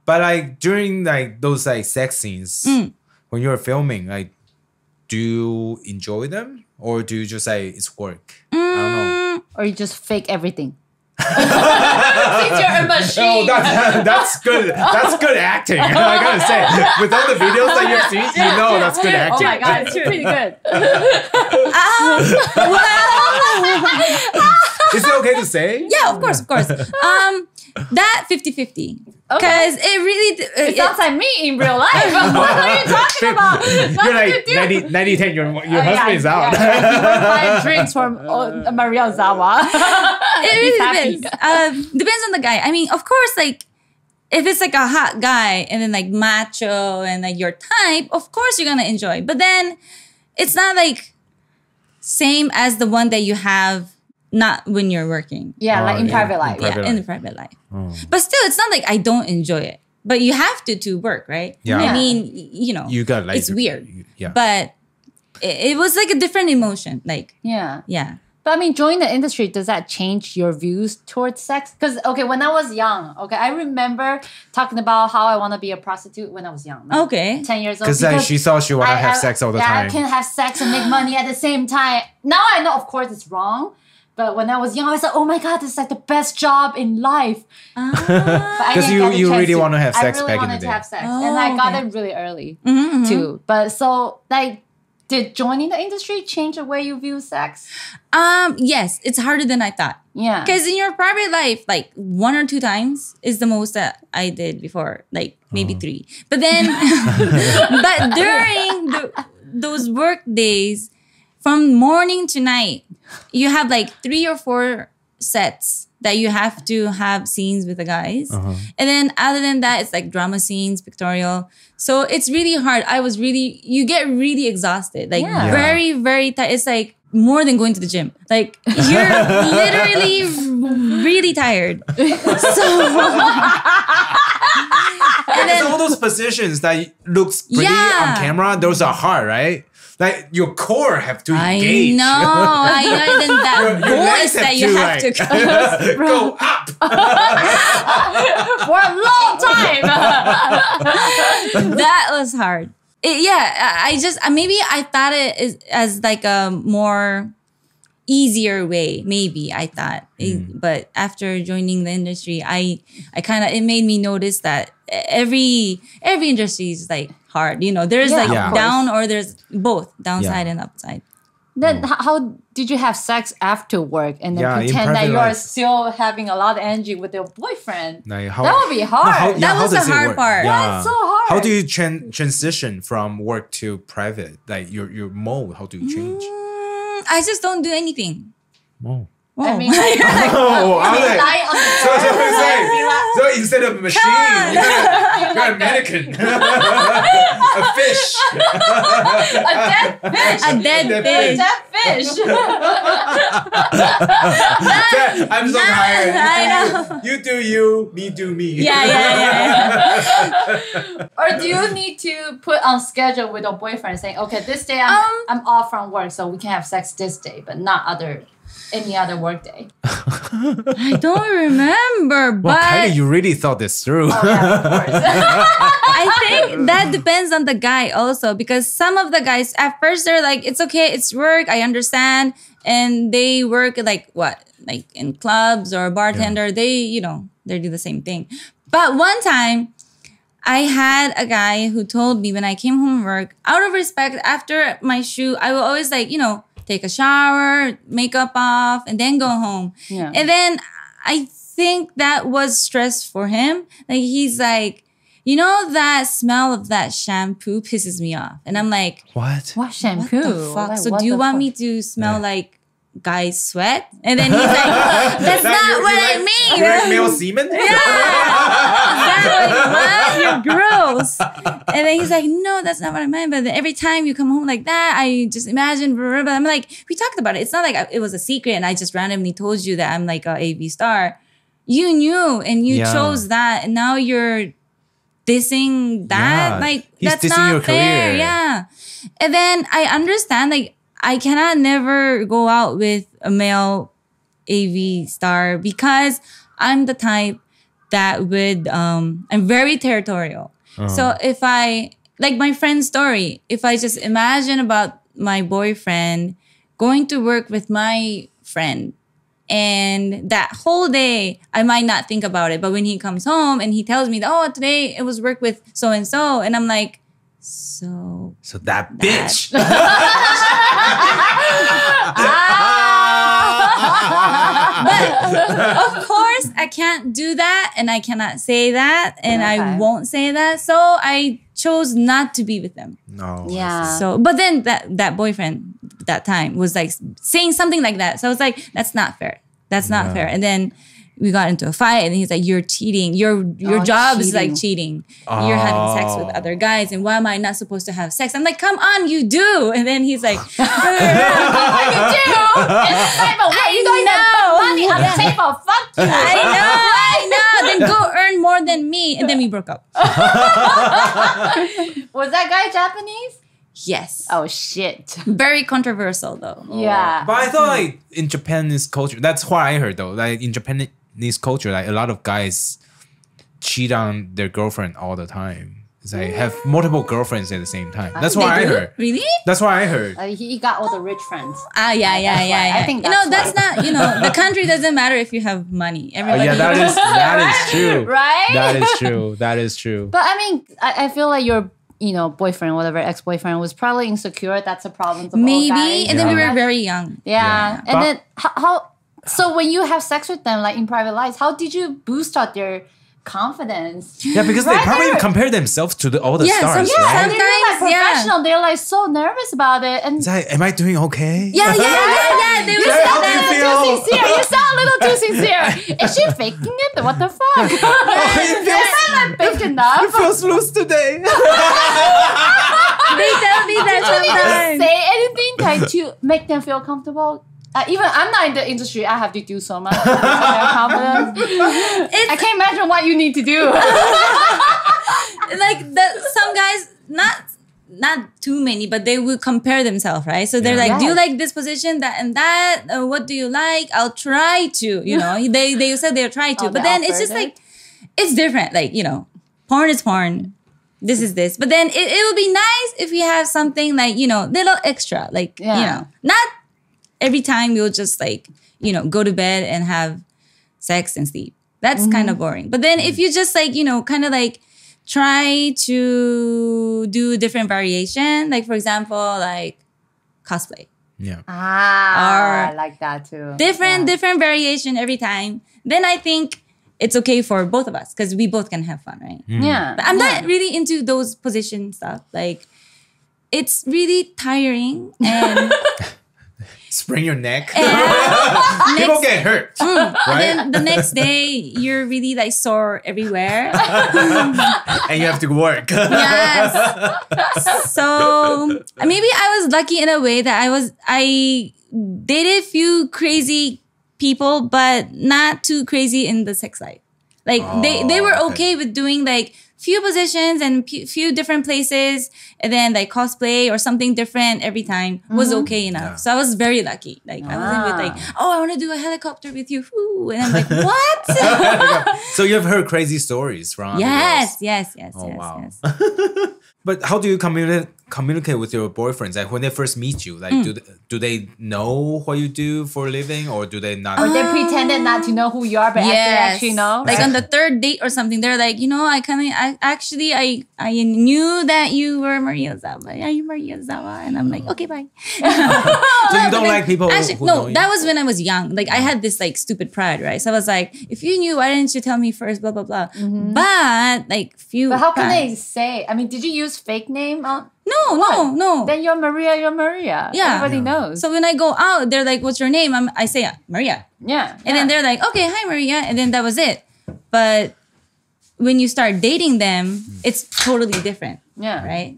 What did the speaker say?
But like during like those like sex scenes, when you're filming, like, do you enjoy them or do you just say it's work? I don't know. Or you just fake everything? Since you're a machine. No, that's good. That's good acting. I gotta say, with all the videos that you've seen, you know that's good acting. Oh my god, it's pretty good. Is it okay to say? Yeah, of course. That 50-50. Because it really... It sounds like me in real life. What are you talking about? You're like 90-10, your husband is out. Yeah. You were buying drinks from Maria Ozawa. It really depends. Depends on the guy. I mean, of course, like, if it's like a hot guy and then like macho and like your type, of course you're gonna enjoy. But then it's not like same as the one that you have not when you're working. Yeah, like in private life. In the private life. But still, it's not like I don't enjoy it. But you have to work, right? Yeah. I mean, you know, You got like it's weird. Yeah. But it was like a different emotion. Like, Yeah. yeah. But I mean, joining the industry, does that change your views towards sex? Because, okay, when I was young, I remember talking about how I want to be a prostitute when I was young. Like, Okay. 10 years old. Because she thought she wanted to have sex all the time. I can have sex and make money at the same time. Now I know, of course, it's wrong. But when I was young, I was like, oh my God, this is like the best job in life. Because you really want to have sex back in the day. I really wanted to have sex. And I got it really early too. But so, like, did joining the industry change the way you view sex? Yes, it's harder than I thought. Yeah. Because in your private life, like 1 or 2 times is the most that I did before, like maybe 3. But then, but during those work days, from morning to night, you have like 3 or 4 sets that you have to have scenes with the guys. And then other than that, it's like drama scenes, pictorial. So it's really hard. You get really exhausted. Like very, very tired. It's like more than going to the gym. Like you're literally really tired. And then all those positions that looks pretty on camera, those are hard, right? Like your core have to engage. I know. And then that voice that you have to go up for a long time. That was hard. Maybe I thought it as like a more easier way. Maybe I thought, but after joining the industry, I kind of, it made me notice that every industry is like hard. You know, there's like down or there's both downside and upside. Then how did you have sex after work and then pretend that you're still having a lot of energy with your boyfriend? Like, that would be hard. That was the hard part. That's so hard. How do you transition from work to private? Like your mode, how do you change? I just don't do anything. Oh. I mean, so instead of a machine, you're a mannequin. A fish. A dead fish. A dead fish. I'm so tired. I know. You do you, me do me. Yeah. Or do you need to put on schedule with your boyfriend saying, okay, this day I'm off from work, so we can have sex this day, but not any other work day? I don't remember, but well, Kylie, you really thought this through. Oh, yeah, of course. I think that depends on the guy also, because some of the guys at first they're like, it's okay, it's work, I understand, and they work like in clubs or bartender. They do the same thing. But one time I had a guy who told me when I came home from work, out of respect, after my shoot, I will always take a shower, makeup off, and then go home. Yeah. And then I think that was stress for him. Like he's like, that smell of that shampoo pisses me off. And I'm like, what? What shampoo? What the fuck? So do you want me to smell like guy's sweat? And then he's like, that's not what I mean. Like male semen? Yeah. Exactly. What? You're gross. And then he's like, no, that's not what I meant. But then every time you come home like that, I just imagine, blah, blah, blah. I'm like, we talked about it. It's not like it was a secret and I just randomly told you that I'm like a AV star. You knew and you chose that. And now you're dissing that. Yeah. Like, He's that's dissing not your fair. career. Yeah. And then I understand, like, I cannot never go out with a male AV star because I'm the type that would, I'm very territorial. So if I, like my friend's story, if I just imagine about my boyfriend going to work with my friend, and that whole day, I might not think about it. But when he comes home and he tells me, oh, today it was work with so-and-so. And I'm like, so that bitch. But of course, I can't do that. And I cannot say that. And I won't say that. So I chose not to be with them. No. Yeah. So, but then that boyfriend that time was like saying something like that. So I was like, that's not fair. That's not fair. And then we got into a fight, and he's like, "You're cheating. Your job is like cheating. You're having sex with other guys, and why am I not supposed to have sex?" I'm like, "Come on, you do." And then he's like, "Come on, you do." But what, you going to put money on the table? Fuck you. I know. Then go earn more than me, and then we broke up. Was that guy Japanese? Yes. Oh shit. Very controversial though. Yeah. But I thought like in Japanese culture, that's what I heard though. Like in Japanese culture, like a lot of guys cheat on their girlfriend all the time. It's like have multiple girlfriends at the same time. That's what I heard. Really? That's what I heard. He got all the rich friends. Yeah. I think that's not, the country doesn't matter if you have money. Everybody. Yeah, that is true. Right? That is true. But I mean, I feel like your boyfriend, whatever, ex-boyfriend was probably insecure. That's a problem. Of all Maybe. guys. And then we were very young. Yeah. And then how? So when you have sex with them, like in private lives, how did you boost up their confidence? Yeah, because they probably compare themselves to all the stars, Yeah, right? and they're like professional. They're like so nervous about it. And it's like, am I doing okay? Yeah. They you were sound a that. little too sincere. You sound a little too sincere. Is she faking it? What the fuck? Is that not fake enough? It feels loose today. They tell me that sometimes. Say anything like to make them feel comfortable. Even I'm not in the industry. I have to do so much. Confidence. I can't imagine what you need to do. Like some guys, not too many, but they will compare themselves, right? So they're like, "Do you like this position, that and that? What do you like? I'll try to." They said they'll try to, but then it's just like it's different. Like porn is porn. This is this, but then it would be nice if we have something like little extra, like not. Every time you'll just like, go to bed and have sex and sleep. That's kind of boring. But then if you just like, kind of like try to do different variation, like for example, like cosplay. Yeah. I like that too. Different variation every time. Then I think it's okay for both of us because we both can have fun, right? Yeah. But I'm not really into those position stuff. Like it's really tiring and... Sprain your neck. People get hurt. Right? And then the next day, you're really like sore everywhere. And you have to work. Yes. So maybe I was lucky in a way that I dated few crazy people, but not too crazy in the sex life. Like they were okay with doing like few positions and few different places, and then like cosplay or something different every time was okay enough. Yeah. So I was very lucky. Like I wasn't with like, oh, I want to do a helicopter with you. Ooh. And I'm like, what? So you've heard crazy stories from Yes. Wow. Yes. But how do you communicate with your boyfriends? Like when they first meet you, like do they know what you do for a living, or do they not? Or they pretended not to know who you are, but they actually know. Like on the third date or something, they're like, I knew that you were Maria Zawa. Are you Maria Zawa? And I'm like, okay, bye. So you don't like people who know you? That was when I was young. Like I had this like stupid pride, right? So I was like, if you knew, why didn't you tell me first? Blah blah blah. But like few. But how can they say? I mean, did you use fake name? No. Then you're Maria. Yeah. Everybody knows. So when I go out, they're like, what's your name? I say Maria. Yeah. And then they're like, okay, hi Maria. And then that was it. But when you start dating them, it's totally different. Yeah. Right?